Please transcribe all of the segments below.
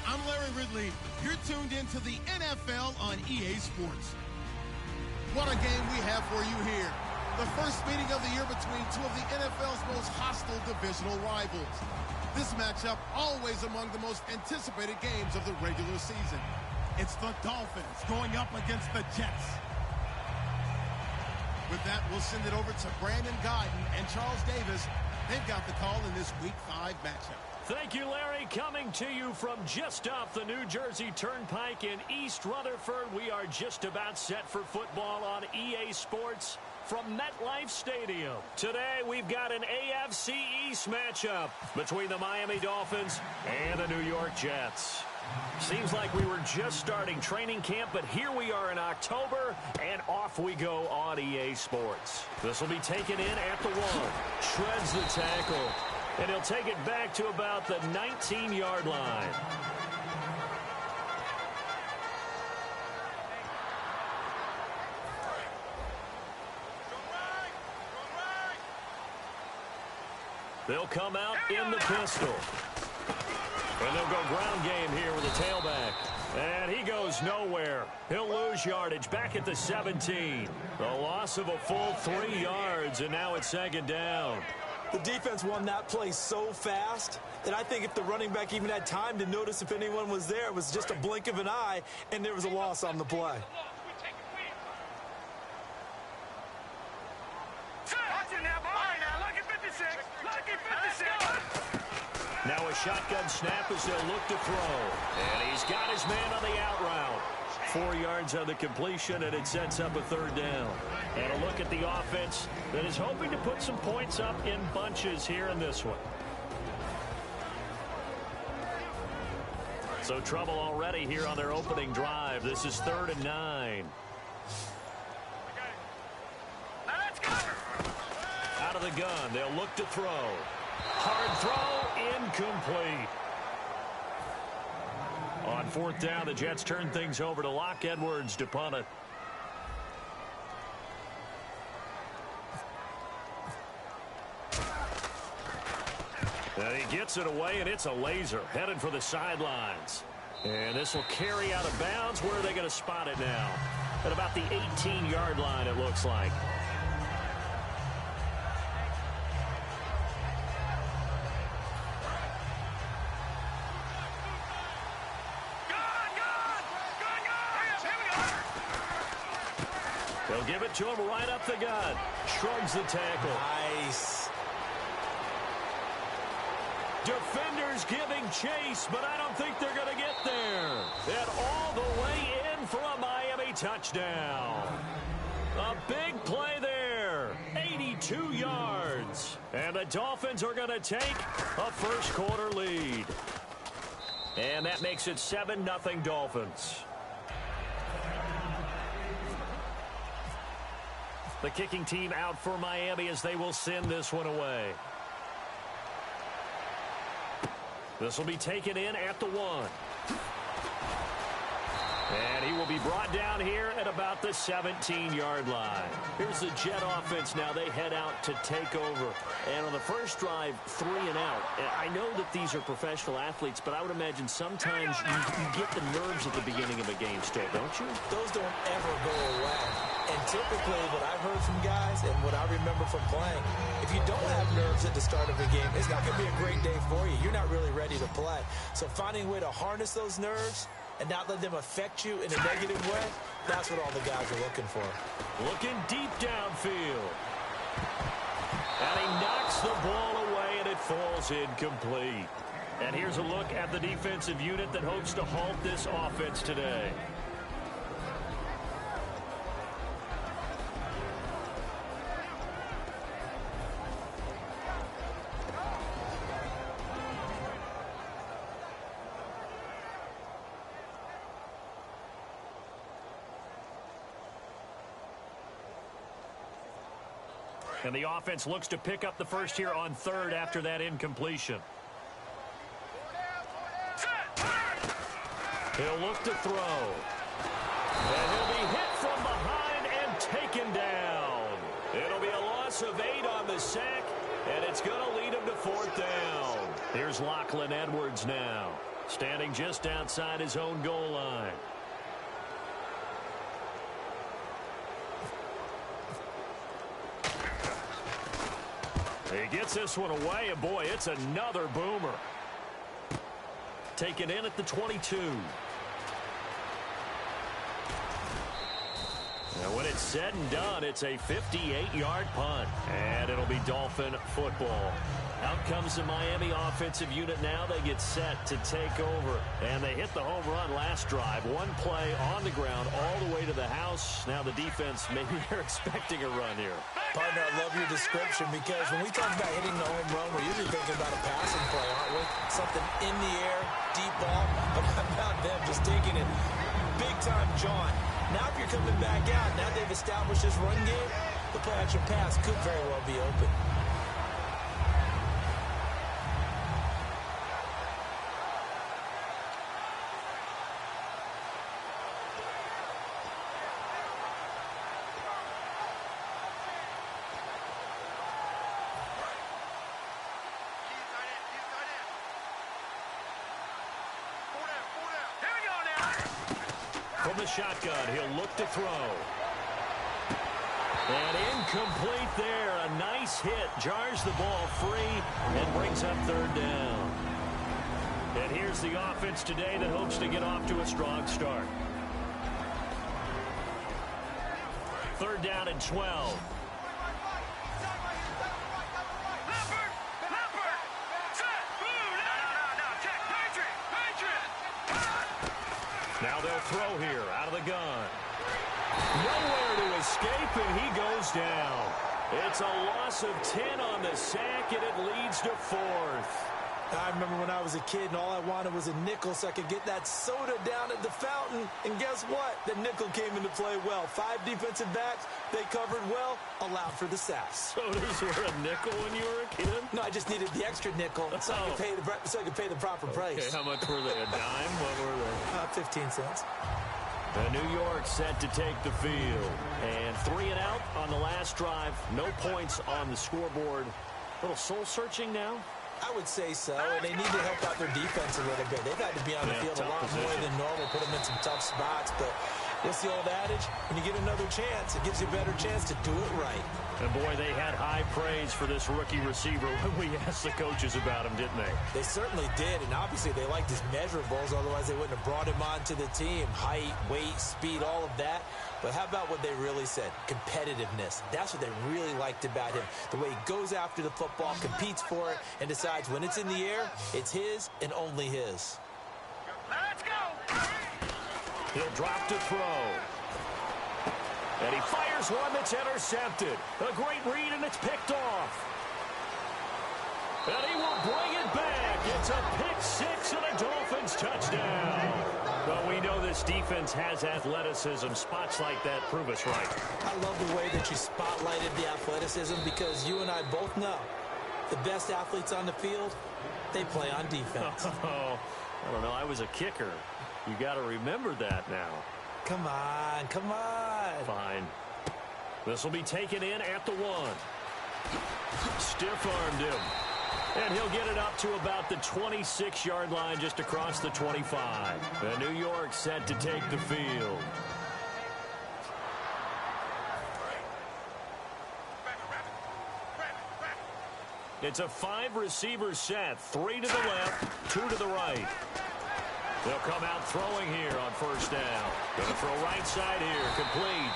I'm Larry Ridley. You're tuned into the NFL on EA Sports. What a game we have for you here. The first meeting of the year between two of the NFL's most hostile divisional rivals. This matchup always among the most anticipated games of the regular season. It's the Dolphins going up against the Jets. With that, we'll send it over to Brandon Guyton and Charles Davis. They've got the call in this Week 5 matchup. Thank you, Larry. Coming to you from just off the New Jersey Turnpike in East Rutherford. We are just about set for football on EA Sports from MetLife Stadium. Today, we've got an AFC East matchup between the Miami Dolphins and the New York Jets. Seems like we were just starting training camp, but here we are in October, and off we go on EA Sports. This will be taken in at the 1. Shreds the tackle, and he'll take it back to about the 19-yard line. They'll come out in the pistol. And they'll go ground game here with the tailback. And he goes nowhere. He'll lose yardage back at the 17. The loss of a full 3 yards, and now it's 2nd down. The defense won that play so fast that I think if the running back even had time to notice if anyone was there, it was just a blink of an eye, and there was a loss on the play. Now a shotgun snap as they'll look to throw. And he's got his man on the out route. 4 yards on the completion, and it sets up a 3rd down. And a look at the offense that is hoping to put some points up in bunches here in this one. So trouble already here on their opening drive. This is 3rd and 9. Out of the gun, they'll look to throw. Hard throw, incomplete. On 4th down, the Jets turn things over to Locke Edwards to punt it. And he gets it away, and it's a laser headed for the sidelines. And this will carry out of bounds. Where are they going to spot it now? At about the 18-yard line, it looks like. They'll give it to him right up the gut. Shrugs the tackle. Nice. Defenders giving chase, but I don't think they're going to get there. And all the way in for a Miami touchdown. A big play there. 82 yards. And the Dolphins are going to take a first-quarter lead. And that makes it 7-0 Dolphins. The kicking team out for Miami as they will send this one away. This will be taken in at the 1. And he will be brought down here at about the 17-yard line. Here's the Jet offense now. They head out to take over. And on the first drive, 3 and out. I know that these are professional athletes, but I would imagine sometimes you get the nerves at the beginning of a game still, don't you? Those don't ever go away. And typically what I've heard from guys and what I remember from playing, if you don't have nerves at the start of a game, it's not going to be a great day for you. You're not really ready to play. So finding a way to harness those nerves and not let them affect you in a negative way, that's what all the guys are looking for. Looking deep downfield. And he knocks the ball away, and it falls incomplete. And here's a look at the defensive unit that hopes to halt this offense today. And the offense looks to pick up the first here on 3rd after that incompletion. He'll look to throw. And he'll be hit from behind and taken down. It'll be a loss of 8 on the sack, and it's going to lead him to 4th down. Here's Lachlan Edwards now. standing just outside his own goal line. He gets this one away, and boy, it's another boomer. Taken in at the 22. And when it's said and done, it's a 58-yard punt. And it'll be Dolphin football. Out comes the Miami offensive unit now. They get set to take over. And they hit the home run last drive. One play on the ground all the way to the house. Now the defense, maybe they're expecting a run here. Partner, I love your description because when we talk about hitting the home run, we're usually thinking about a passing play, aren't we? Something in the air, deep ball. But how about them just taking it big-time jaunt? Now if you're coming back out, now they've established this run game, the play-action pass could very well be open. From the shotgun, he'll look to throw. And incomplete there. A nice hit. Jars the ball free and brings up third down. And here's the offense today that hopes to get off to a strong start. Third down and 12. Now they'll throw here out of the gun. Nowhere to escape, and he goes down. It's a loss of 10 on the sack, and it leads to fourth. I remember when I was a kid and all I wanted was a nickel so I could get that soda down at the fountain. And guess what? The nickel came into play well. 5 defensive backs, they covered well, allowed for the sacks. Sodas were a nickel when you were a kid? No, I just needed the extra nickel so I could pay the proper price. Okay, how much were they? A dime? What were they? 15 cents. The New York set to take the field. And 3 and out on the last drive. No points on the scoreboard. A little soul-searching now. I would say so, and they need to help out their defense a little bit. They've had to be on the field a lot more than normal, put them in some tough spots. But what's the old adage? When you get another chance, it gives you a better chance to do it right. And, boy, they had high praise for this rookie receiver when we asked the coaches about him, didn't they? They certainly did, and obviously they liked his measurables. Otherwise, they wouldn't have brought him onto the team. Height, weight, speed, all of that. But how about what they really said? Competitiveness. That's what they really liked about him. The way he goes after the football, competes for it, and decides when it's in the air, it's his and only his. Let's go! He'll drop to throw. And he fires one that's intercepted. A great read, and it's picked off. And he will bring it back. It's a pick six and a Dolphins touchdown. Well, we know this defense has athleticism. Spots like that prove us right. I love the way that you spotlighted the athleticism because you and I both know the best athletes on the field, they play on defense. Oh, I don't know. I was a kicker. You got to remember that now. Come on, come on. Fine. This will be taken in at the 1. Stiff-armed him. And he'll get it up to about the 26-yard line just across the 25. The New York set to take the field. It's a 5-receiver set. 3 to the left, 2 to the right. They'll come out throwing here on first down. Going to throw right side here, complete.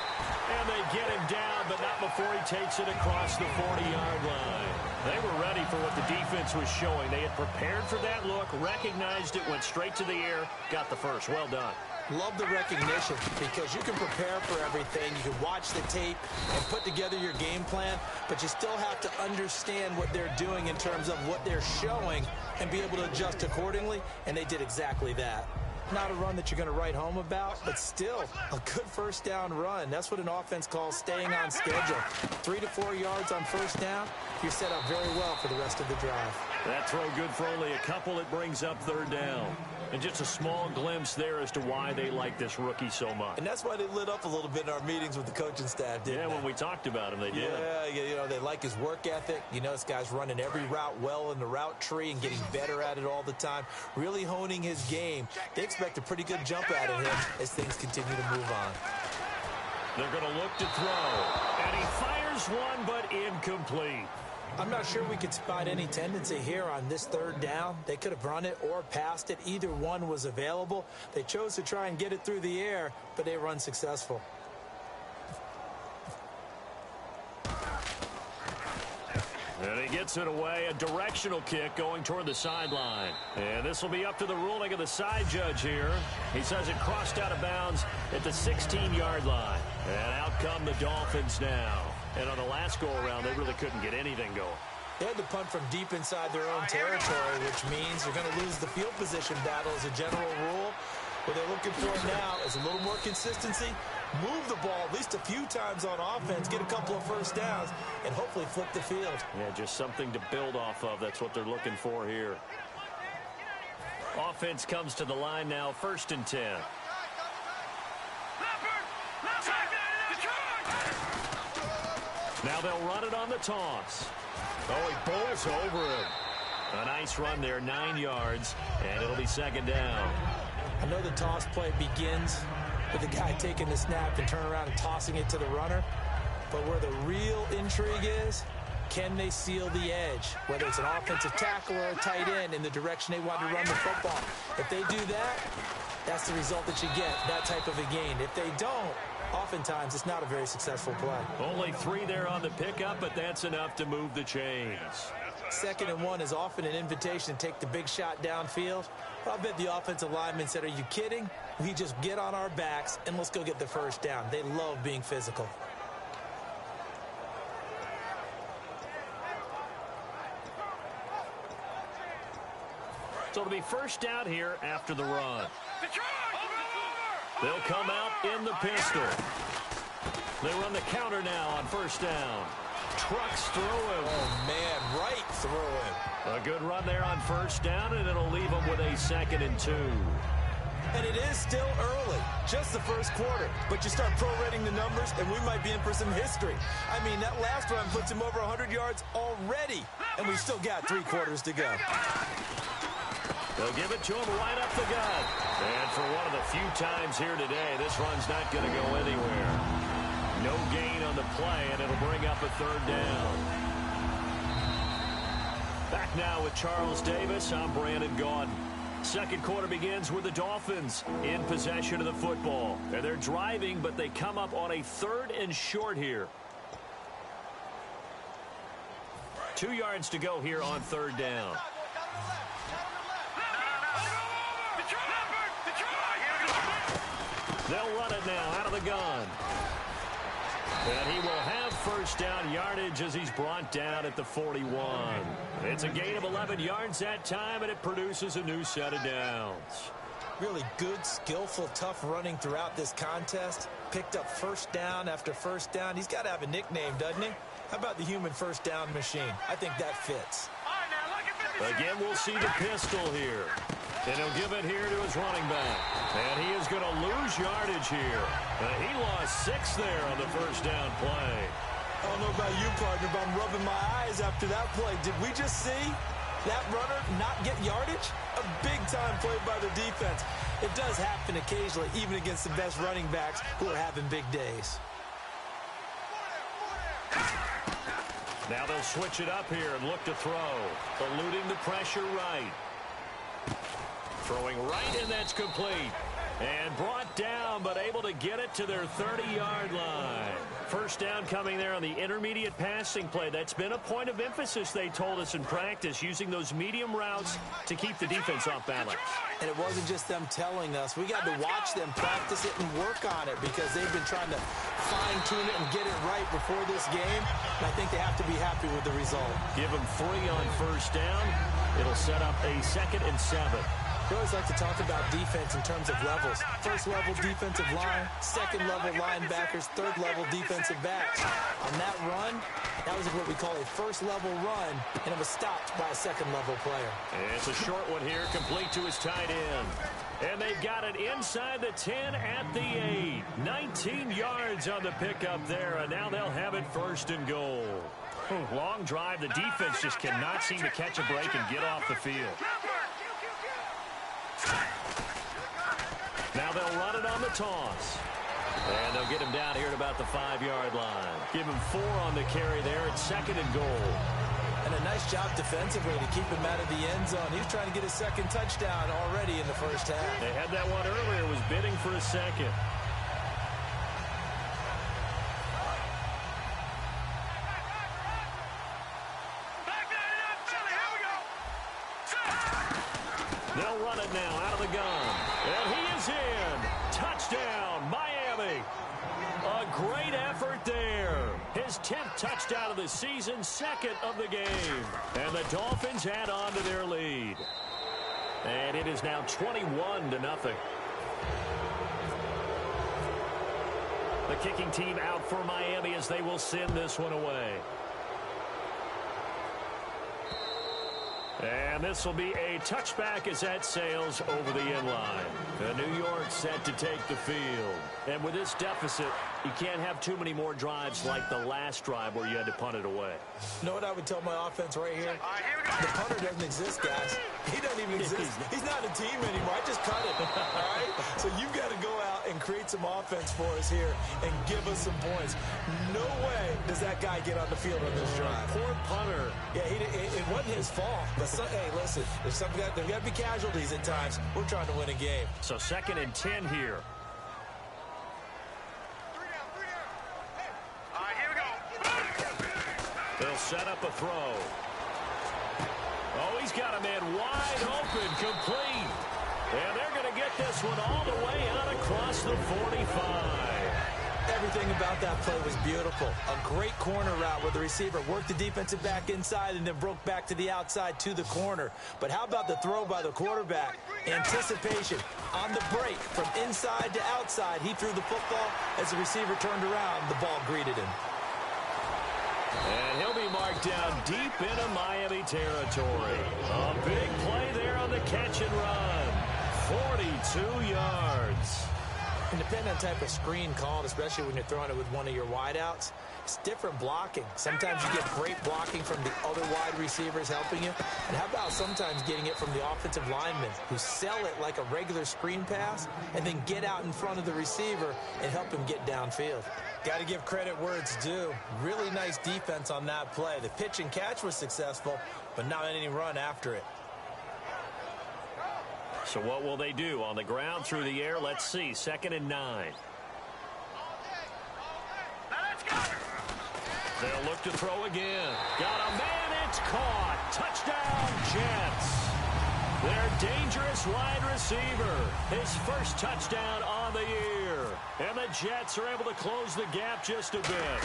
And they get him down, but not before he takes it across the 40-yard line. They were ready for what the defense was showing. They had prepared for that look, recognized it, went straight to the air, got the first. Well done. Love the recognition because you can prepare for everything. You can watch the tape and put together your game plan, but you still have to understand what they're doing in terms of what they're showing and be able to adjust accordingly, and they did exactly that. Not a run that you're going to write home about, but still a good first down run. That's what an offense calls staying on schedule. 3 to 4 yards on first down, you're set up very well for the rest of the drive. That throw good for only a couple. It brings up third down. And just a small glimpse there as to why they like this rookie so much. And that's why they lit up a little bit in our meetings with the coaching staff, didn't they? When we talked about him, they did. Yeah, they like his work ethic. This guy's running every route well in the route tree and getting better at it all the time, really honing his game. They expect a pretty good jump out of him as things continue to move on. They're going to look to throw. And he fires one, but incomplete. I'm not sure we could spot any tendency here on this third down. They could have run it or passed it. Either one was available. They chose to try and get it through the air, but they were unsuccessful. And he gets it away, a directional kick going toward the sideline. And this will be up to the ruling of the side judge here. He says it crossed out of bounds at the 16-yard line. And out come the Dolphins now. And on the last go-around, they really couldn't get anything going. They had to punt from deep inside their own territory, which means you're going to lose the field position battle as a general rule. What they're looking for now is a little more consistency, move the ball at least a few times on offense, get a couple of first downs, and hopefully flip the field. Yeah, just something to build off of. That's what they're looking for here. Offense comes to the line now, 1st and 10. Now they'll run it on the toss. Oh, he bowls over him. A nice run there, 9 yards, and it'll be 2nd down. I know the toss play begins with the guy taking the snap and turning around and tossing it to the runner. But where the real intrigue is, can they seal the edge? Whether it's an offensive tackle or a tight end in the direction they want to run the football. If they do that, that's the result that you get, that type of a gain. If they don't, oftentimes it's not a very successful play. Only 3 there on the pickup, but that's enough to move the chains. 2nd and 1 is often an invitation to take the big shot downfield. But I bet the offensive lineman said, are you kidding? We just get on our backs and let's go get the first down. They love being physical. So it'll be 1st down here after the run. They'll come out in the pistol. They run the counter now on 1st down. Trucks through him. Oh, man, right through him. A good run there on 1st down, and it'll leave them with a 2nd and 2. And it is still early, just the 1st quarter. But you start prorating the numbers, and we might be in for some history. I mean, that last run puts him over 100 yards already, and we've still got 3 quarters to go. They'll give it to him right up the gut. And for one of the few times here today, this run's not going to go anywhere. No gain on the play, and it'll bring up a 3rd down. Back now with Charles Davis. I'm Brandon Gaudin. 2nd quarter begins with the Dolphins in possession of the football. And they're driving, but they come up on a 3rd and short here. 2 yards to go here on 3rd down. They'll run it now out of the gun. And he will have 1st down yardage as he's brought down at the 41. It's a gain of 11 yards that time, and it produces a new set of downs. Really good, skillful, tough running throughout this contest. Picked up 1st down after 1st down. He's got to have a nickname, doesn't he? How about the human 1st down machine? I think that fits. Again, we'll see the pistol here. And he'll give it here to his running back. And he is going to lose yardage here. He lost 6 there on the 1st down play. I don't know about you, partner, but I'm rubbing my eyes after that play. Did we just see that runner not get yardage? A big-time play by the defense. It does happen occasionally, even against the best running backs who are having big days. Now they'll switch it up here and look to throw. Eluding the pressure right. Throwing right, and that's complete. And brought down, but able to get it to their 30-yard line. 1st down coming there on the intermediate passing play. That's been a point of emphasis, they told us in practice, using those medium routes to keep the defense off balance. And it wasn't just them telling us. We got to watch them practice it and work on it because they've been trying to fine-tune it and get it right before this game. And I think they have to be happy with the result. Give them 3 on 1st down. It'll set up a 2nd and 7. We always like to talk about defense in terms of levels. First level defensive line, second level linebackers, third level defensive backs. On that run, that was what we call a first level run, and it was stopped by a second level player. It's a short one here, complete to his tight end. And they've got it inside the 10 at the 8. 19 yards on the pickup there, and now they'll have it first and goal. Long drive. The defense just cannot seem to catch a break and get off the field. Now they'll run it on the toss. And they'll get him down here at about the 5-yard line. Give him 4 on the carry there. It's second and goal. And a nice job defensively to keep him out of the end zone. He's trying to get his second touchdown already in the first half. They had that one earlier. Was bidding for a second. They'll run it now out of the gun. And he is in. Touchdown, Miami. A great effort there. His 10th touchdown of the season, second of the game. And the Dolphins add on to their lead. And it is now 21-0. The kicking team out for Miami as they will send this one away. And this will be a touchback as that sails over the end line. The New York set to take the field. And with this deficit, you can't have too many more drives like the last drive where you had to punt it away. You know what I would tell my offense right here? The punter doesn't exist, guys. He doesn't even exist. He's not a team anymore. I just cut it, all right? So you've got to go out and create some offense for us here and give us some points. No way does that guy get on the field on this drive. Poor punter. Yeah, it wasn't his fault. But hey, listen, there's got to be casualties at times. We're trying to win a game. So second and 10 here. They'll set up a throw. Oh, he's got a man wide open, complete. And they're going to get this one all the way out across the 45. Everything about that play was beautiful. A great corner route where the receiver worked the defensive back inside and then broke back to the outside to the corner. But how about the throw by the quarterback? Anticipation on the break from inside to outside. He threw the football. As the receiver turned around, the ball greeted him. And he'll be marked down deep into Miami territory. A big play there on the catch and run. 42 yards. And depending on the type of screen called, especially when you're throwing it with one of your wideouts, it's different blocking. Sometimes you get great blocking from the other wide receivers helping you. And how about sometimes getting it from the offensive linemen who sell it like a regular screen pass and then get out in front of the receiver and help him get downfield. Got to give credit where it's due. Really nice defense on that play. The pitch and catch was successful, but not any run after it. So what will they do? On the ground, through the air, let's see. Second and 9. They'll look to throw again. Got a man, it's caught. Touchdown, Jets. Their dangerous wide receiver. His first touchdown on the year. And the Jets are able to close the gap just a bit.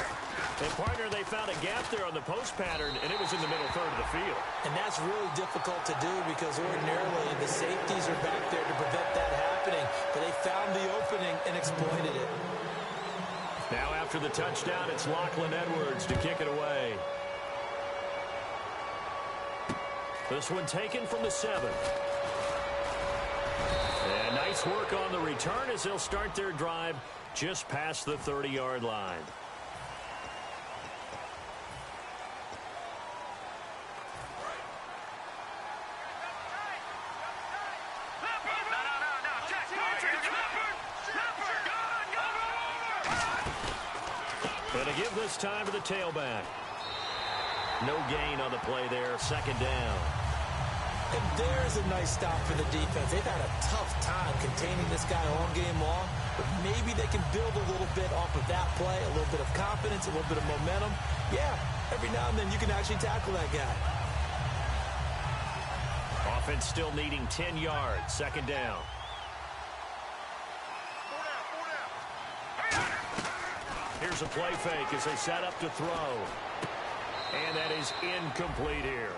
And, partner, they found a gap there on the post pattern, and it was in the middle third of the field. And that's really difficult to do because ordinarily the safeties are back there to prevent that happening. But they found the opening and exploited it. Now after the touchdown, it's Lachlan Edwards to kick it away. This one taken from the 7. And nice work on the return as they'll start their drive just past the 30-yard line. Going to give this time to the tailback. No gain on the play there, second down. And there's a nice stop for the defense. They've had a tough time containing this guy all game long, but maybe they can build a little bit off of that play, a little bit of confidence, a little bit of momentum. Yeah, every now and then you can actually tackle that guy. Offense still needing 10 yards, second down. Here's a play fake as they set up to throw. And that is incomplete here.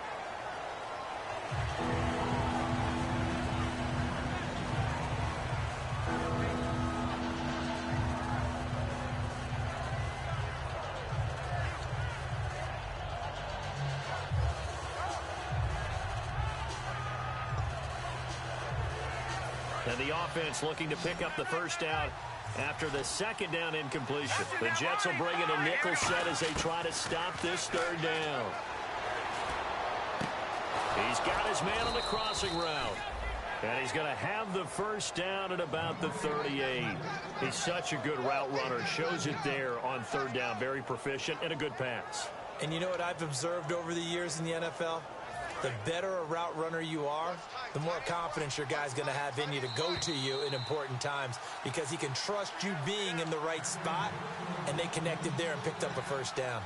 And the offense looking to pick up the first down after the second down incompletion. The Jets will bring in a nickel set as they try to stop this third down. He's got his man on the crossing route. And he's going to have the first down at about the 38. He's such a good route runner. Shows it there on third down. Very proficient and a good pass. And you know what I've observed over the years in the NFL? The better a route runner you are, the more confidence your guy's going to have in you to go to you in important times because he can trust you being in the right spot, and they connected there and picked up a first down.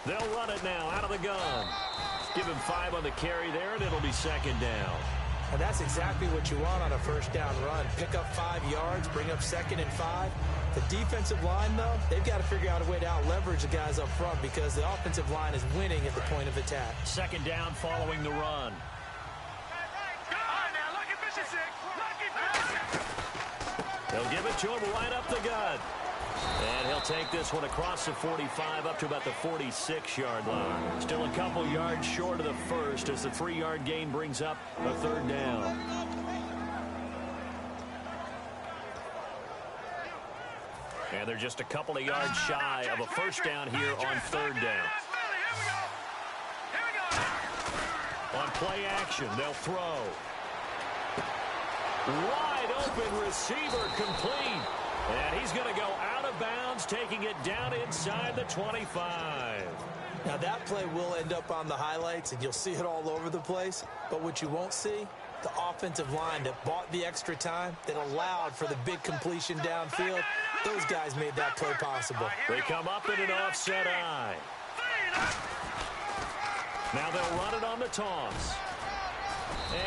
They'll run it now out of the gun. Give him 5 on the carry there, and it'll be second down. And that's exactly what you want on a first down run. Pick up 5 yards, bring up 2nd and 5. The defensive line, though, they've got to figure out a way to out-leverage the guys up front because the offensive line is winning at the point of attack. Second down following the run. They'll give it to him right up the gut. And he'll take this one across the 45 up to about the 46-yard line. Still a couple yards short of the first as the 3-yard gain brings up a third down. And they're just a couple of yards shy of a first down here on third down. On play action, they'll throw. Wide open receiver complete. And he's going to go out of bounds, taking it down inside the 25. Now that play will end up on the highlights, and you'll see it all over the place. But what you won't see, the offensive line that bought the extra time, that allowed for the big completion downfield, those guys made that play possible. They come up in an offset eye. Now they'll run it on the toss.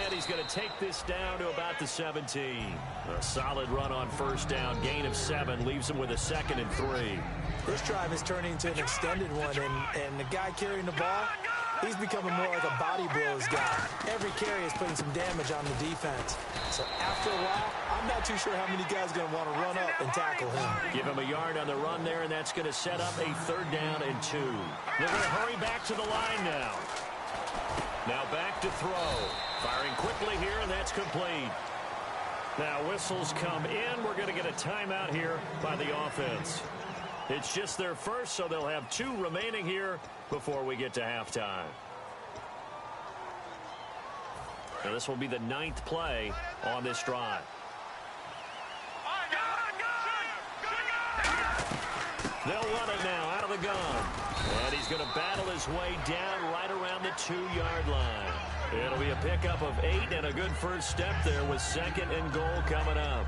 And he's going to take this down to about the 17. A solid run on first down. Gain of 7 leaves him with a 2nd and 3. This drive is turning into an extended one, and the guy carrying the ball, he's becoming more like a body blows guy. Every carry is putting some damage on the defense. So after a while, I'm not too sure how many guys are going to want to run up and tackle him. Give him a yard on the run there, and that's going to set up a third down and 2. They're going to hurry back to the line now. Now back to throw. Firing quickly here, and that's complete. Now whistles come in. We're going to get a timeout here by the offense. It's just their first, so they'll have 2 remaining here before we get to halftime. Now this will be the 9th play on this drive. They'll run it now out of the gun. And he's going to battle his way down right around the 2-yard line. It'll be a pickup of 8 and a good first step there with 2nd and goal coming up.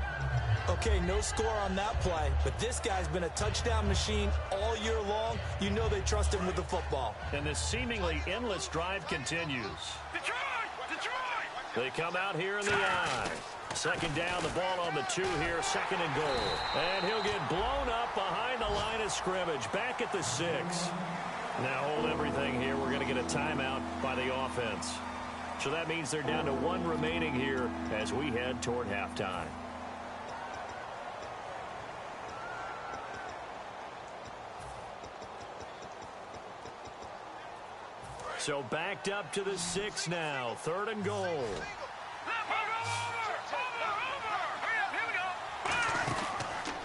Okay, no score on that play, but this guy's been a touchdown machine all year long. You know they trust him with the football. And this seemingly endless drive continues. They come out here in the eye. Second down, the ball on the 2 here, 2nd and goal. And he'll get blown up behind the line of scrimmage, back at the 6. Now hold everything here. We're going to get a timeout by the offense. So that means they're down to 1 remaining here as we head toward halftime. So backed up to the 6 now. 3rd and goal.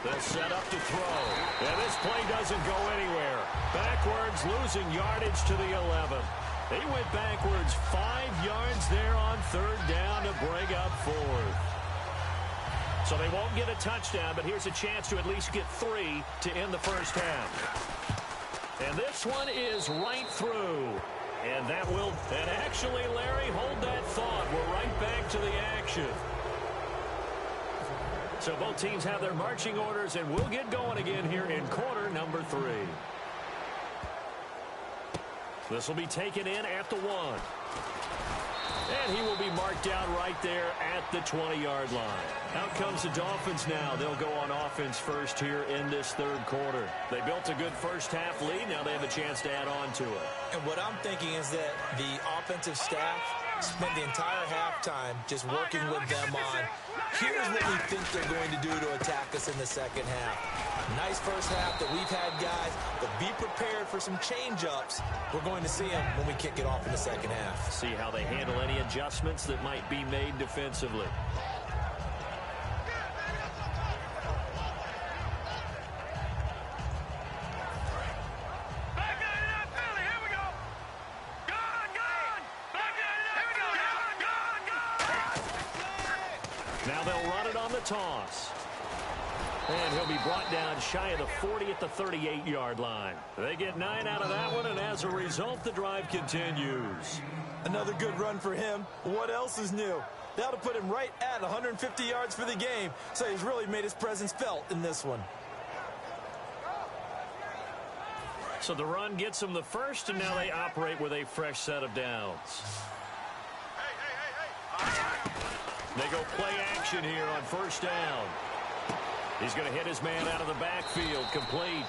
They'll set up to throw. And this play doesn't go anywhere. Backwards, losing yardage to the 11. He went backwards 5 yards there on 3rd down to bring up 4th. So they won't get a touchdown, but here's a chance to at least get 3 to end the first half. And this one is right through. And that will, and actually, Larry, hold that thought. We're right back to the action. So both teams have their marching orders, and we'll get going again here in quarter number 3. This will be taken in at the 1. And he will be marked down right there at the 20-yard line. Out comes the Dolphins now. They'll go on offense first here in this third quarter. They built a good first-half lead. Now they have a chance to add on to it. And what I'm thinking is that the offensive staff spent the entire halftime just working with them on, here's what we think they're going to do to attack us in the second half. Nice first half that we've had, guys, but be prepared for some change-ups. We're going to see them when we kick it off in the second half. See how they handle any adjustments that might be made defensively. Now they'll run it on the toss. And he'll be brought down shy of the 40 at the 38-yard line. They get 9 out of that one, and as a result, the drive continues. Another good run for him. What else is new? That'll put him right at 150 yards for the game, so he's really made his presence felt in this one. So the run gets them the first, and now they operate with a fresh set of downs. They go play action here on first down. He's going to hit his man out of the backfield, complete.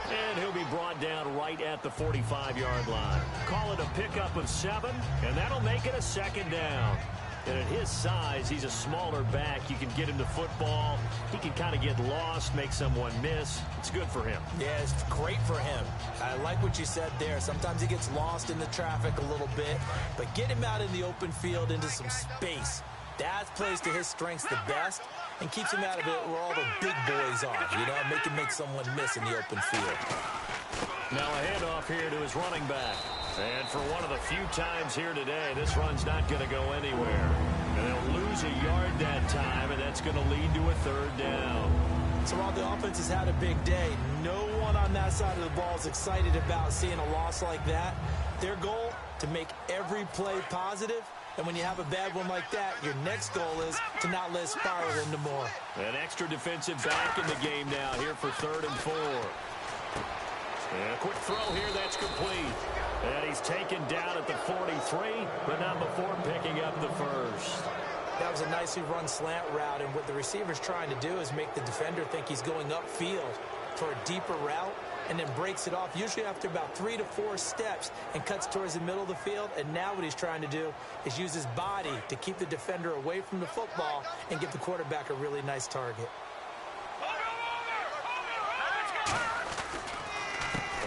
And he'll be brought down right at the 45-yard line. Call it a pickup of 7, and that'll make it a second down. And at his size, he's a smaller back. You can get him the football. He can kind of get lost, make someone miss. It's good for him. Yeah, it's great for him. I like what you said there. Sometimes he gets lost in the traffic a little bit, but get him out in the open field into some space. That plays to his strengths the best and keeps him out of it where all the big boys are, you know, make someone miss in the open field. Now a handoff here to his running back. And for one of the few times here today, this run's not going to go anywhere. And they'll lose a yard that time, and that's going to lead to a third down. So while the offense has had a big day, no one on that side of the ball is excited about seeing a loss like that. Their goal, to make every play positive. And when you have a bad one like that, your next goal is to not let it spiral into more. An extra defensive back in the game now here for 3rd and 4. And a quick throw here, that's complete. And he's taken down at the 43, but not before picking up the first. That was a nicely run slant route, and what the receiver's trying to do is make the defender think he's going upfield for a deeper route, and then breaks it off, usually after about 3 to 4 steps, and cuts towards the middle of the field. And now what he's trying to do is use his body to keep the defender away from the football and give the quarterback a really nice target.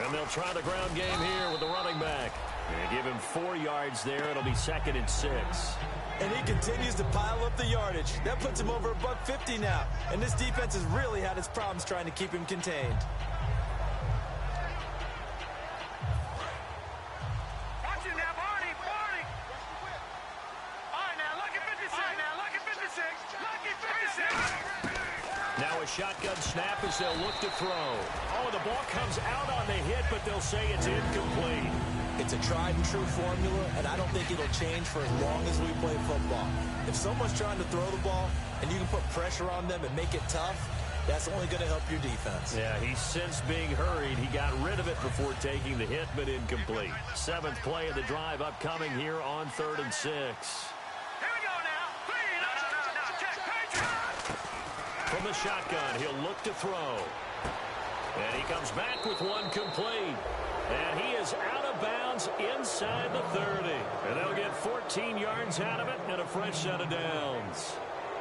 And they'll try the ground game here with the running back. And give him 4 yards there. It'll be 2nd and 6. And he continues to pile up the yardage. That puts him over $150 now. And this defense has really had its problems trying to keep him contained. Now a shotgun snap as they'll look to throw. Oh, the ball comes out on the hit, but they'll say it's incomplete. It's a tried-and-true formula, and I don't think it'll change for as long as we play football. If someone's trying to throw the ball and you can put pressure on them and make it tough, that's only going to help your defense. Yeah, he's since being hurried. He got rid of it before taking the hit, but incomplete. 7th play of the drive upcoming here on 3rd and 6. From the shotgun, he'll look to throw. And he comes back with one complete. And he is out of bounds inside the 30. And they'll get 14 yards out of it and a fresh set of downs.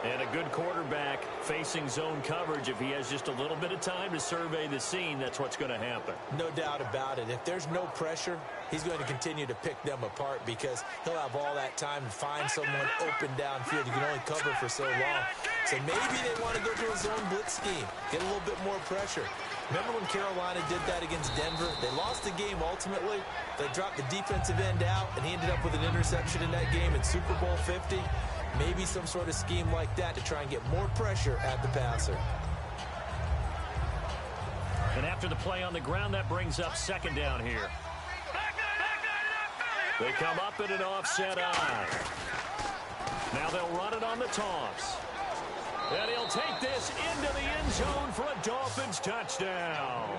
And a good quarterback facing zone coverage. If he has just a little bit of time to survey the scene, that's what's going to happen. No doubt about it. If there's no pressure, he's going to continue to pick them apart because he'll have all that time to find someone open downfield. You can only cover for so long. So maybe they want to go to a zone blitz scheme, get a little bit more pressure. Remember when Carolina did that against Denver? They lost the game ultimately. They dropped the defensive end out, and he ended up with an interception in that game in Super Bowl 50. Maybe some sort of scheme like that to try and get more pressure at the passer. And after the play on the ground, that brings up 2nd down here. They come up in an offset eye. Now they'll run it on the toss. And he'll take this into the end zone for a Dolphins touchdown.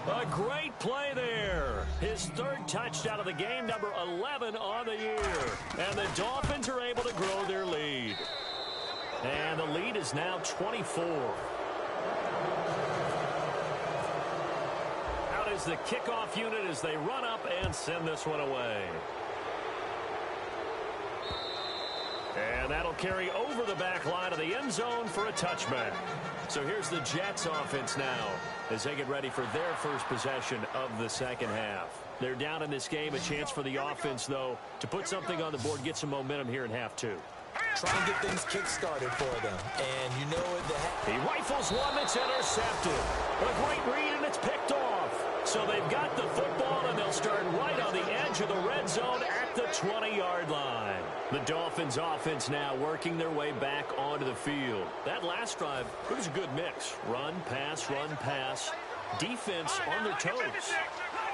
A great play there. His third touchdown of the game, number 11 on the year. And the Dolphins are able to grow their lead. And the lead is now 24. Out is the kickoff unit as they run up and send this one away. And that'll carry over the back line of the end zone for a touchback. So here's the Jets offense now as they get ready for their first possession of the second half. They're down in this game. A chance for the offense, though, to put something on the board, get some momentum here in half two. Try and get things kick-started for them. And you know it. He rifles one that's intercepted. A great read, and it's picked off. So they've got the football, and they'll start right on the edge of the red zone at the 20-yard line. The Dolphins offense now working their way back onto the field. That last drive, it was a good mix. Run, pass, defense on their toes.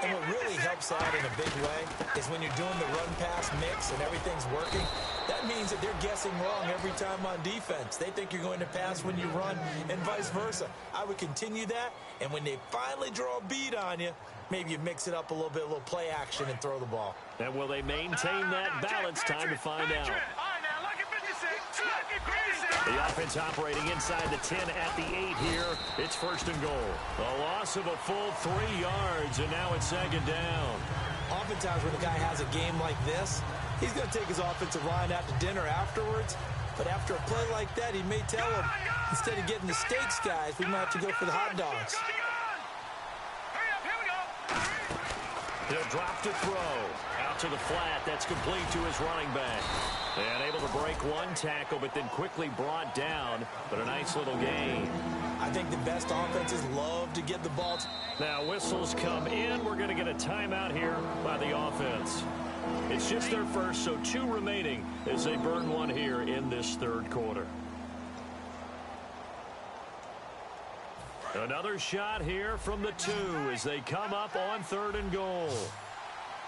And what really helps out in a big way is when you're doing the run-pass mix and everything's working, that means that they're guessing wrong every time on defense. They think you're going to pass when you run and vice versa. I would continue that, and when they finally draw a bead on you, maybe you mix it up a little play action and throw the ball. And will they maintain that balance? Time to find out. The offense operating inside the 10 at the 8 here. It's first and goal. A loss of a full 3 yards, and now it's second down. Oftentimes when a guy has a game like this, he's going to take his offensive line out to dinner afterwards. But after a play like that, he may tell him, instead of getting the steaks, guys, we might have to go for the hot dogs. He'll drop to throw. Out to the flat. That's complete to his running back. And able to break one tackle, but then quickly brought down. But a nice little gain. I think the best offenses love to get the ball. Now whistles come in. We're going to get a timeout here by the offense. It's just their first, so 2 remaining as they burn one here in this third quarter. Another shot here from the 2 as they come up on third and goal.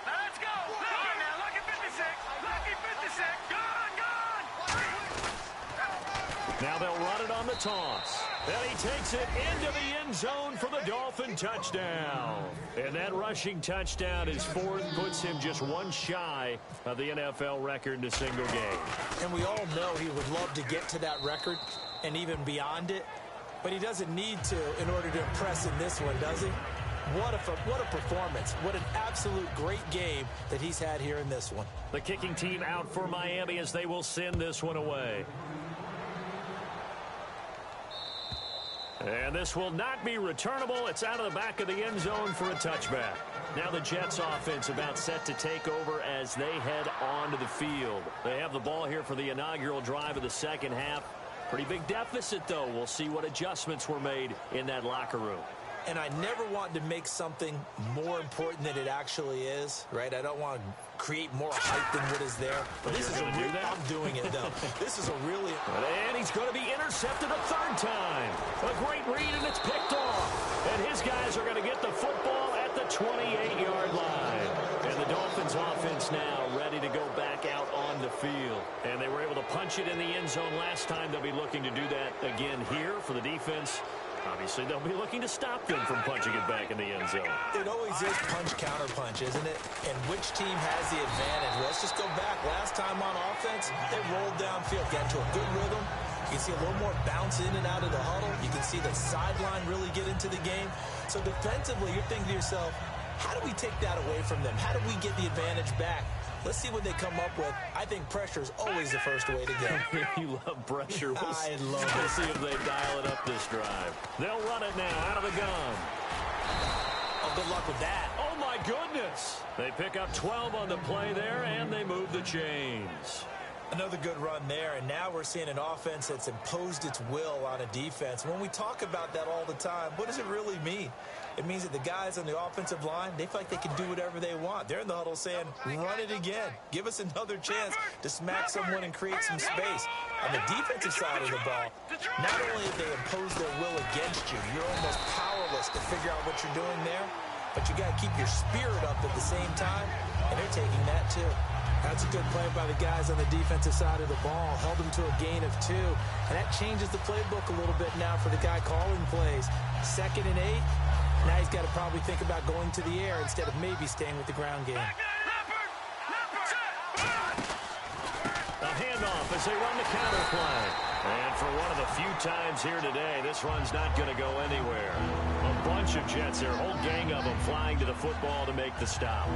Now let's go. Now, lucky 56. Lucky 56. Gone. Now they'll run it on the toss. And he takes it into the end zone for the Dolphin touchdown. And that rushing touchdown is 4th, puts him just 1 shy of the NFL record in a single game. And we all know he would love to get to that record and even beyond it. But he doesn't need to in order to impress in this one, does he? What a performance. What an absolute great game that he's had here in this one. The kicking team out for Miami as they will send this one away. And this will not be returnable. It's out of the back of the end zone for a touchback. Now the Jets offense about set to take over as they head onto the field. They have the ball here for the inaugural drive of the second half. Pretty big deficit, though. We'll see what adjustments were made in that locker room. And I never want to make something more important than it actually is, right? I don't want to create more hype than what is there. But this is a real, I'm doing it, though. This is a really... And he's going to be intercepted a 3rd time. A great read, and it's picked off. And his guys are going to get the football at the 28-yard line. And the Dolphins offense now ready to go back out on the field. And they were able to punch it in the end zone last time. They'll be looking to do that again here for the defense. Obviously, they'll be looking to stop them from punching it back in the end zone. It always is punch-counter-punch, isn't it? And which team has the advantage? Well, let's just go back. Last time on offense, they rolled downfield, got into a good rhythm. You can see a little more bounce in and out of the huddle. You can see the sideline really get into the game. So defensively, you're thinking to yourself, how do we take that away from them? How do we get the advantage back? Let's see what they come up with. I think pressure is always the first way to go. You love pressure. I love it. We'll see if they dial it up this drive. They'll run it now out of the gun. Oh, good luck with that. Oh, my goodness. They pick up 12 on the play there, and they move the chains. Another good run there, and now we're seeing an offense that's imposed its will on a defense. When we talk about that all the time, what does it really mean? It means that the guys on the offensive line, they feel like they can do whatever they want. They're in the huddle saying, run it again. Give us another chance to smack someone and create some space. On the defensive side of the ball, not only have they imposed their will against you, you're almost powerless to figure out what you're doing there, but you got to keep your spirit up at the same time, and they're taking that too. That's a good play by the guys on the defensive side of the ball. Held them to a gain of 2. And that changes the playbook a little bit now for the guy calling plays. 2nd and 8. Now he's got to probably think about going to the air instead of maybe staying with the ground game. A handoff as they run the counter play. And for one of the few times here today, this run's not going to go anywhere. A bunch of Jets there, a whole gang of them flying to the football to make the stop.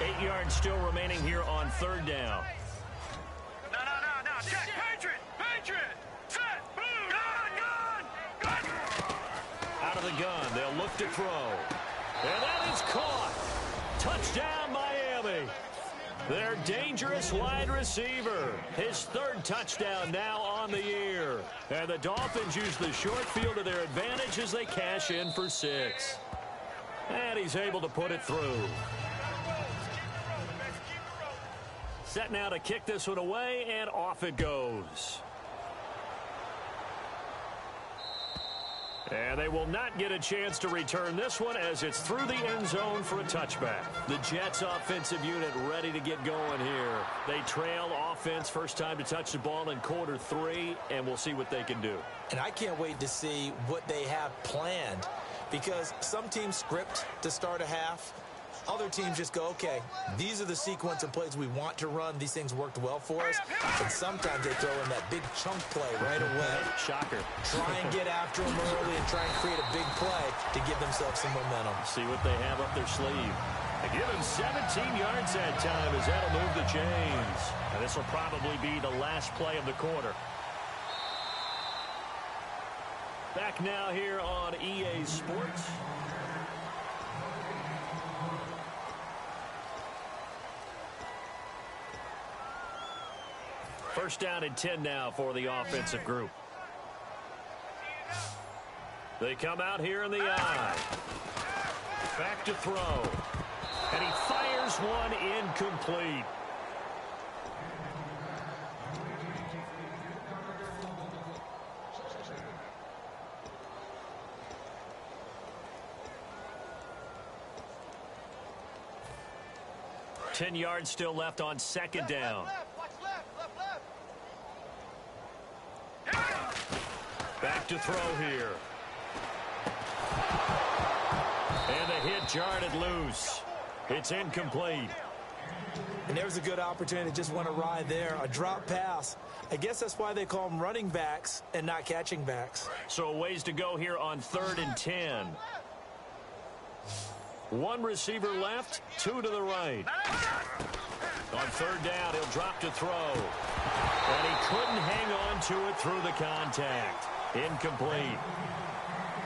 Eight yards still remaining here on third down. No. Check. Patriot. Set. Gun. Out of the gun, they'll look to throw. And that is caught. Touchdown, Miami. Their dangerous wide receiver. His third touchdown now on the year. And the Dolphins use the short field to their advantage as they cash in for 6. And he's able to put it through. Set now to kick this one away, and off it goes. And they will not get a chance to return this one as it's through the end zone for a touchback. The Jets offensive unit ready to get going here. They trail offense first time to touch the ball in quarter 3, and we'll see what they can do. And I can't wait to see what they have planned, because some teams script to start a half. Other teams just go, okay, these are the sequence of plays we want to run. These things worked well for us. And sometimes they throw in that big chunk play right away. Shocker. Try and get after them early and try and create a big play to give themselves some momentum. See what they have up their sleeve. They give him 17 yards that time as that'll move the chains. And this will probably be the last play of the quarter. Back now here on EA Sports. First down and 10 now for the offensive group. They come out here in the eye. Back to throw. And he fires one incomplete. Ten yards still left on second down. Back to throw here. And the hit jarred it loose. It's incomplete. And there's a good opportunity to just want to ride there. A drop pass. I guess that's why they call them running backs and not catching backs. So a ways to go here on 3rd and 10. One receiver left, 2 to the right. On 3rd down, he'll drop to throw. And he couldn't hang on to it through the contact. Incomplete.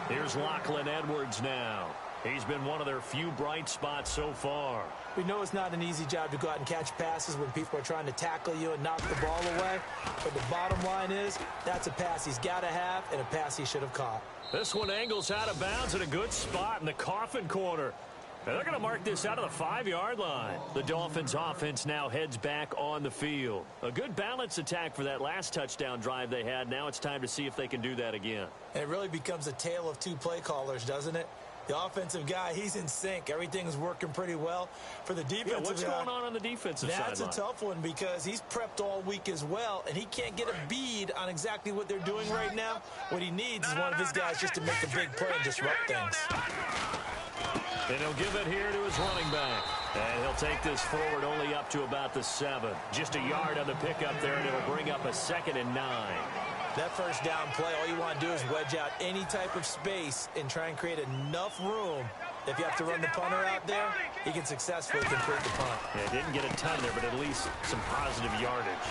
Here's Lachlan Edwards now. He's been one of their few bright spots so far. We know it's not an easy job to go out and catch passes when people are trying to tackle you and knock the ball away. But the bottom line is, that's a pass he's got to have and a pass he should have caught. This one angles out of bounds at a good spot in the coffin corner. And they're going to mark this out of the 5-yard line. The Dolphins offense now heads back on the field. A good balanced attack for that last touchdown drive they had. Now it's time to see if they can do that again. And it really becomes a tale of 2 play callers, doesn't it? The offensive guy, he's in sync. Everything's working pretty well. For the defensive what's guy, going on the defensive side? That's a tough one because he's prepped all week as well, and he can't get a bead on exactly what they're doing right now. What he needs is one of his guys just to make a big play and disrupt things. And he'll give it here to his running back. And he'll take this forward only up to about the 7. Just a yard on the pickup there, and it'll bring up a 2nd and 9. That first down play, all you want to do is wedge out any type of space and try and create enough room. If you have to run the punter out there, he can successfully complete the punt. Yeah, didn't get a ton there, but at least some positive yardage.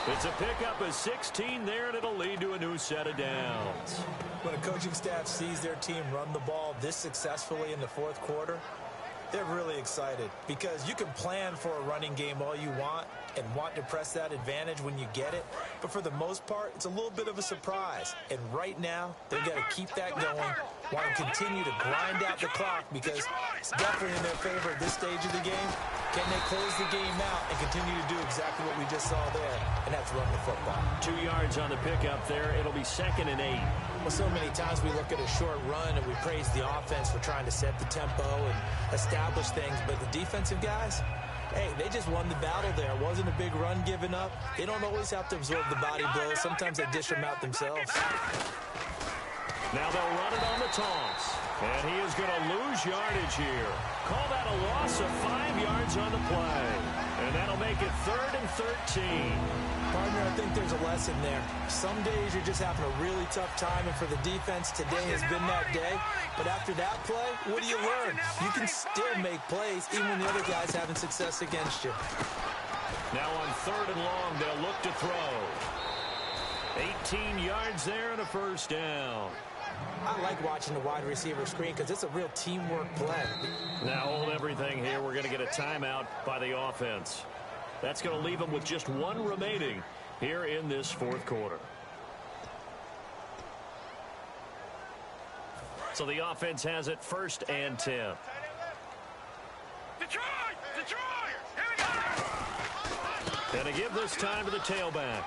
It's a pickup of 16 there, and it'll lead to a new set of downs. When a coaching staff sees their team run the ball this successfully in the 4th quarter, they're really excited because you can plan for a running game all you want and want to press that advantage when you get it. But for the most part, it's a little bit of a surprise. And right now, they've got to keep that going, want to continue to grind out the clock because it's definitely in their favor at this stage of the game. Can they close the game out and continue to do exactly what we just saw there? And that's run the football. 2 yards on the pickup there. It'll be 2nd and 8. Well, so many times we look at a short run and we praise the offense for trying to set the tempo and establish things. But the defensive guys, Hey, they just won the battle there. It wasn't a big run given up. They don't always have to absorb the body blows. Sometimes they dish them out themselves. Now they'll run it on the toss. And he is going to lose yardage here. Call that a loss of 5 yards on the play. And that'll make it 3rd and 13. Partner, I think there's a lesson there. Some days you're just having a really tough time, and for the defense, today has been that day. But after that play, what do you learn? You can still make plays even when the other guy's having success against you. Now on 3rd and long, they'll look to throw. 18 yards there and a first down. I like watching the wide receiver screen because it's a real teamwork play. Now hold everything here. We're going to get a timeout by the offense. That's going to leave them with just 1 remaining here in this 4th quarter. So the offense has it 1st and 10. Detroit! Detroit! Here we go! And to give this time to the tailback.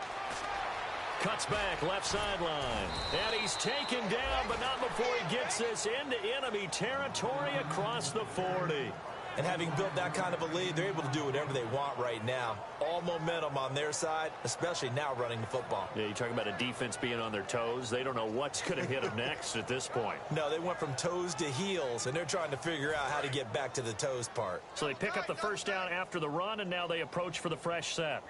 Cuts back, left sideline. And he's taken down, but not before he gets this into enemy territory across the 40. And having built that kind of a lead, they're able to do whatever they want right now. All momentum on their side, especially now running the football. Yeah, you're talking about a defense being on their toes. They don't know what's going to hit them next at this point. No, they went from toes to heels, and they're trying to figure out how to get back to the toes part. So they pick up the first down after the run, and now they approach for the fresh set.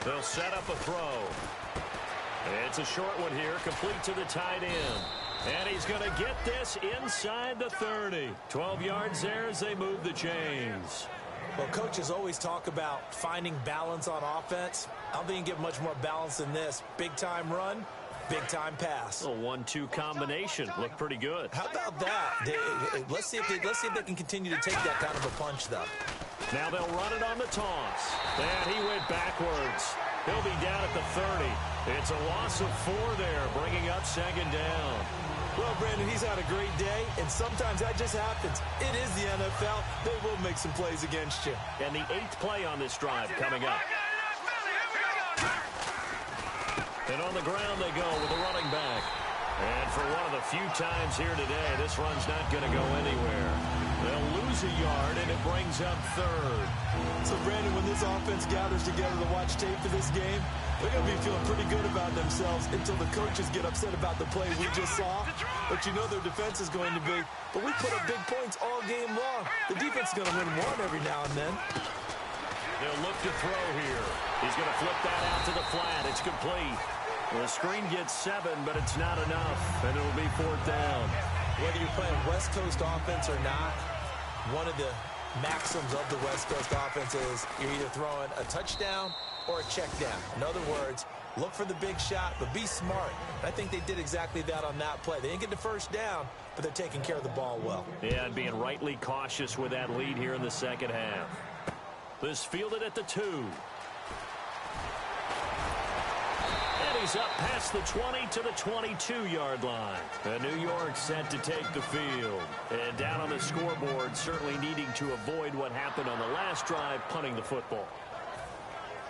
They'll set up a throw. It's a short one here, complete to the tight end. And he's going to get this inside the 30. 12 yards there as they move the chains. Well, coaches always talk about finding balance on offense. I don't think you can get much more balance than this. Big-time run, big-time pass. A 1-2 combination. Looked pretty good. How about that? Let's see if they can continue to take that kind of a punch, though. Now they'll run it on the toss. And he went backwards. He'll be down at the 30. It's a loss of 4 there, bringing up 2nd down. Well, Brandon, he's had a great day, and sometimes that just happens. It is the NFL. They will make some plays against you. And the 8th play on this drive coming up. And on the ground they go with the running back. And for one of the few times here today, this run's not going to go anywhere. They'll lose a yard, and it brings up 3rd. So, Brandon, when this offense gathers together to watch tape for this game, they're going to be feeling pretty good about themselves until the coaches get upset about the play we just saw. But you know their defense is going to be. But we put up big points all game long. The defense is going to win one every now and then. They'll look to throw here. He's going to flip that out to the flat. It's complete. Well, the screen gets 7, but it's not enough, and it'll be 4th down. Whether you're playing West Coast offense or not, one of the maxims of the West Coast offense is you're either throwing a touchdown or a check down. In other words, look for the big shot, but be smart. And I think they did exactly that on that play. They didn't get the first down, but they're taking care of the ball well. Yeah, and being rightly cautious with that lead here in the 2nd half. This fielded at the 2. And he's up past the 20 to the 22-yard line. And New York set to take the field. And down on the scoreboard, certainly needing to avoid what happened on the last drive, punting the football.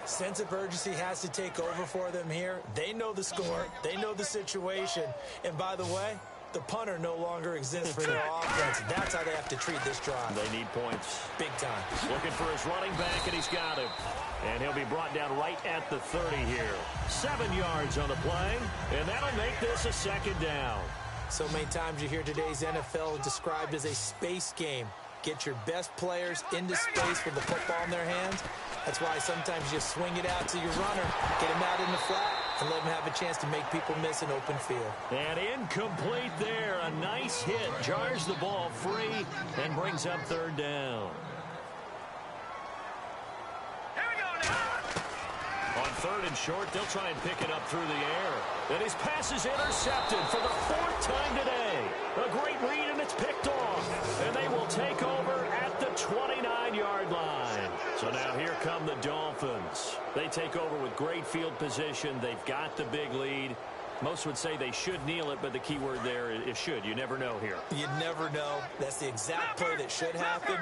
Sense of urgency has to take over for them here. They know the score. They know the situation. And by the way, the punter no longer exists for their offense. That's how they have to treat this drive. They need points. Big time. Looking for his running back, and he's got him. And he'll be brought down right at the 30 here. 7 yards on the play, and that'll make this a 2nd down. So many times you hear today's NFL described as a space game. Get your best players into space with the football in their hands. That's why sometimes you swing it out to your runner, get him out in the flat, and let him have a chance to make people miss an open field. And incomplete there. A nice hit. Jars the ball free and brings up 3rd down. Here we go now. On 3rd and short, they'll try and pick it up through the air. And his pass is intercepted for the 4th time today. A great read, and it's picked off. And they will take over at the 29-yard line. So now here come the Dolphins. They take over with great field position. They've got the big lead. Most would say they should kneel it, but the key word there is should. You never know here. You never know. That's the exact play that should happen.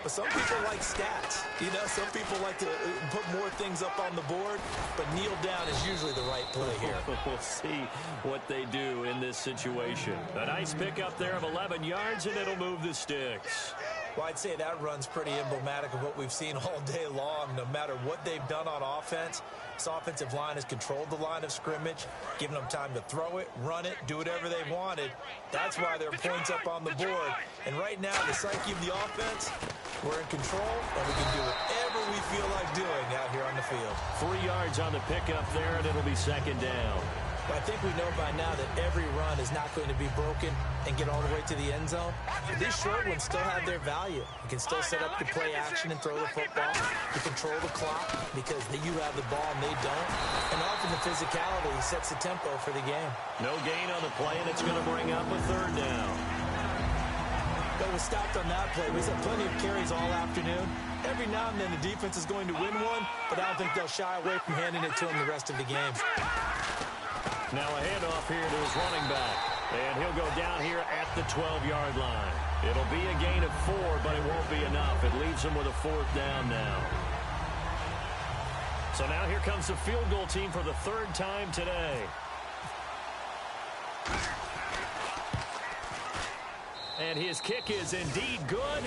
But some people like stats. You know, some people like to put more things up on the board, but kneel down is usually the right play here. We'll see what they do in this situation. A nice pickup there of 11 yards, and it'll move the sticks. Well, I'd say that run's pretty emblematic of what we've seen all day long. No matter what they've done on offense, this offensive line has controlled the line of scrimmage, given them time to throw it, run it, do whatever they wanted. That's why there are points up on the board. And right now, the psyche of the offense, we're in control, and we can do whatever we feel like doing out here on the field. 3 yards on the pickup there, and it'll be second down. But I think we know by now that every run is not going to be broken and get all the way to the end zone. But these short ones still have their value. You can still set up the play action and throw the football. You control the clock because you have the ball and they don't. And often the physicality sets the tempo for the game. No gain on the play, and it's going to bring up a third down. But we stopped on that play. We had plenty of carries all afternoon. Every now and then the defense is going to win one, but I don't think they'll shy away from handing it to them the rest of the game. Now a handoff here to his running back. And he'll go down here at the 12-yard line. It'll be a gain of 4, but it won't be enough. It leaves him with a 4th down now. So now here comes the field goal team for the 3rd time today. And his kick is indeed good.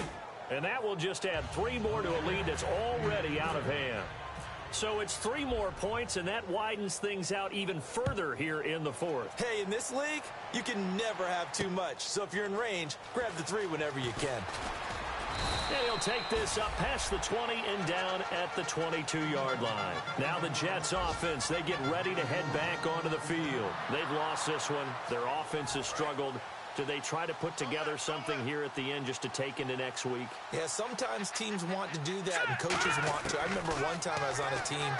And that will just add 3 more to a lead that's already out of hand. So it's 3 more points, and that widens things out even further here in the 4th. Hey, in this league, you can never have too much. So if you're in range, grab the 3 whenever you can. And he'll take this up past the 20 and down at the 22-yard line. Now the Jets offense, they get ready to head back onto the field. They've lost this one. Their offense has struggled. Do they try to put together something here at the end just to take into next week? Yeah, sometimes teams want to do that and coaches want to. I remember one time I was on a team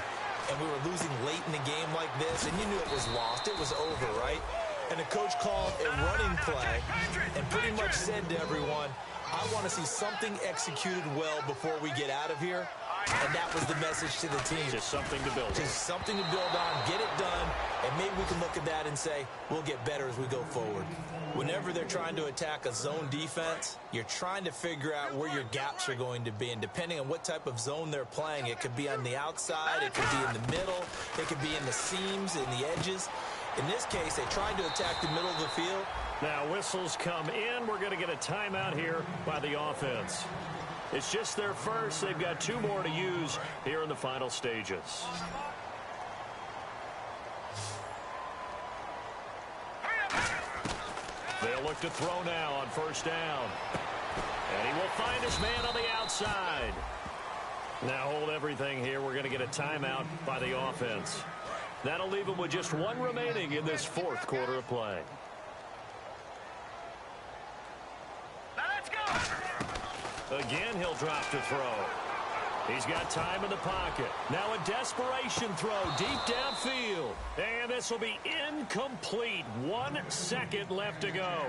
and we were losing late in the game like this, and you knew it was lost. It was over, right? And the coach called a running play and pretty much said to everyone, I want to see something executed well before we get out of here. And that was the message to the team. Just something to build on. Just something to build on, get it done, and maybe we can look at that and say, we'll get better as we go forward. Whenever they're trying to attack a zone defense, you're trying to figure out where your gaps are going to be. And depending on what type of zone they're playing, it could be on the outside, it could be in the middle, it could be in the seams, in the edges. In this case, they tried to attack the middle of the field. Now whistles come in. We're going to get a timeout here by the offense. It's just their first. They've got 2 more to use here in the final stages. They'll look to throw now on 1st down. And he will find his man on the outside. Now hold everything here. We're going to get a timeout by the offense. That'll leave him with just 1 remaining in this 4th quarter of play. Let's go. Again, he'll drop to throw. He's got time in the pocket. Now a desperation throw deep downfield. And this will be incomplete. 1 second left to go.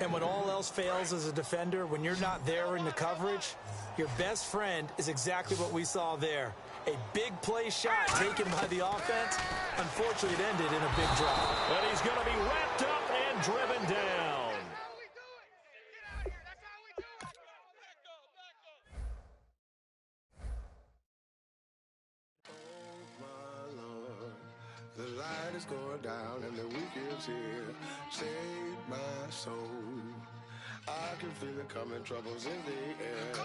And when all else fails as a defender, when you're not there in the coverage, your best friend is exactly what we saw there. A big play shot taken by the offense. Unfortunately, it ended in a big drop. And he's going to be wrapped up and driven down. The light is going down and the weekend's here. Save my soul. I can feel it coming, troubles in the air.